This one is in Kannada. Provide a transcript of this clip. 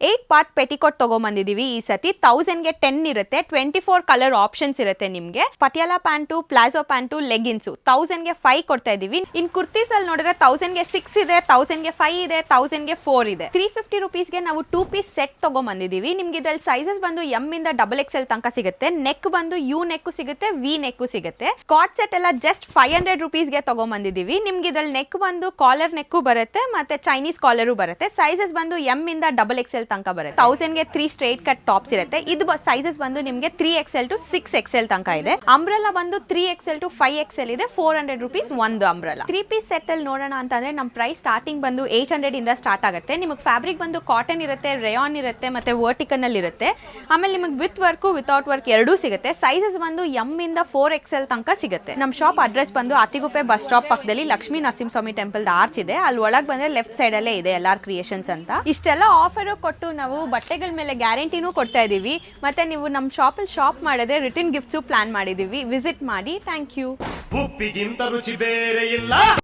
8 ಪಾರ್ಟ್ ಪೆಟಿಕೋಟ್ ತಗೊಂಬಂದಿದೀವಿ ಈ ಸತಿ 1000ಗೆ 10 ಇರುತ್ತೆ 24 ಕಲರ್ ಆಪ್ಷನ್ಸ್ ಇರುತ್ತೆ ನಿಮ್ಗೆ Patiala pant palazzo pant leggings 1000ಗೆ 5 ಕೊಡ್ತಾ ಇದೀವಿ ಇನ್ ಕುರ್ತೀಸ್ ಅಲ್ಲಿ ನೋಡಿದ್ರೆ 1000ಗೆ 6 ಇದೆ 1000ಗೆ 5 ಇದೆ 1000ಗೆ 4 ಇದೆ 350 ರುಪೀಸ್ಗೆ ನಾವು 2 ಪೀಸ್ ಸೆಟ್ ತಗೊಂಬಂದಿದೀವಿ ನಿಮ್ಗೆ ಇದ್ರಲ್ಲಿ ಸೈಜಸ್ ಬಂದು ಎಂ ಇಂದ XXL ತನಕ ಸಿಗುತ್ತೆ ನೆಕ್ ಬಂದು ಯು ನೆಕ್ ಸಿಗುತ್ತೆ ವಿ ನೆಕ್ ಸಿಗುತ್ತೆ ಕಾಟ್ ಸೆಟ್ ಎಲ್ಲ ಜಸ್ಟ್ 500 ರುಪೀಸ್ಗೆ ತಗೊಂಬಂದಿದೀವಿ ನಿಮ್ಗೆ ಇದ್ರಲ್ಲಿ ನೆಕ್ ಬಂದು ಕಾಲರ್ ನೆಕ್ ಬರುತ್ತೆ ಮತ್ತೆ ಚೈನೀಸ್ ಕಾಲರು ಬರುತ್ತೆ ಸೈಜಸ್ ಬಂದು ಎಂ ಇಂದ XXL ತನಕ ಬರುತ್ತೆ 1000ಗೆ 3 ಸ್ಟ್ರೈಟ್ ಕಟ್ ಟಾಪ್ಸ್ ಇರುತ್ತೆ ಇದು ಸೈಜಸ್ ಬಂದು ನಿಮ್ಗೆ 3XL ಟು 6XL ತನಕ ಇದೆ ಅಂಬ್ರೆಲಾ ಬಂದು 3XL ಟು 5XL ಇದೆ 400 ರುಪೀಸ್ ಒಂದು ಅಂಬ್ರೆಲಾ 3 ಪೀಸ್ ಸೆಟ್ ಅಲ್ಲಿ ನೋಡೋಣ ಅಂತಂದ್ರೆ ನಮ್ ಪ್ರೈಸ್ ಸ್ಟಾರ್ಟಿಂಗ್ ಬಂದು 800 ಇಂದ ಸ್ಟಾರ್ಟ್ ಆಗುತ್ತೆ ನಿಮಗೆ ಫ್ಯಾಬ್ರಿಕ್ ಬಂದು ಕಾಟನ್ ಇರುತ್ತೆ ರೇಯಾನ್ ಇರುತ್ತೆ ಮತ್ತೆ ವರ್ಟಿಕಲ್ ಅಲ್ಲಿ ಇರುತ್ತೆ ಆಮೇಲೆ ನಿಮಗೆ ವಿತ್ ವರ್ಕ್ ವಿತೌಟ್ ವರ್ಕ್ ಎರಡೂ ಸಿಗುತ್ತೆ ಸೈಜಸ್ ಬಂದು ಎಂ ಇಂದ 4XL ತನಕ ಸಿಗುತ್ತೆ ನಮ್ಮ ಶಾಪ್ ಅಡ್ರೆಸ್ ಬಂದು ಅತಿಗುಪ್ಪೆ ಬಸ್ ಸ್ಟಾಪ್ ಪಕ್ಕದಲ್ಲಿ ಲಕ್ಷ್ಮೀ ನರಸಿಂಹಸ್ವಾಮಿ ಟೆಂಪಲ್ ಆರ್ಚ್ ಇದೆ ಅಲ್ಲಿ ಒಳಗೆ ಬಂದ್ರೆ ಲೆಫ್ಟ್ ಸೈಡ್ ಅಲ್ಲೇ ಇದೆ LR ಕ್ರಿಯೇಷನ್ಸ್ ಅಂತ ಇಷ್ಟೆಲ್ಲ ಆಫರ್ ಕೊಟ್ಟು ನಾವು ಬಟ್ಟೆಗಳ ಮೇಲೆ ಗ್ಯಾರಂಟಿನೂ ಕೊಡ್ತಾ ಇದೀವಿ ಮತ್ತೆ ನೀವು ನಮ್ಮ ಶಾಪಲ್ಲಿ ಶಾಪ್ ಮಾಡಿದ್ರೆ ರಿಟರ್ನ್ ಗಿಫ್ಟ್ಸು ಪ್ಲಾನ್ ಮಾಡಿದೀವಿ ವಿಸಿಟ್ ಮಾಡಿ ಥ್ಯಾಂಕ್ ಯು. ಉಪ್ಪಿಗಿಂತ ರುಚಿ ಬೇರೆ ಇಲ್ಲ.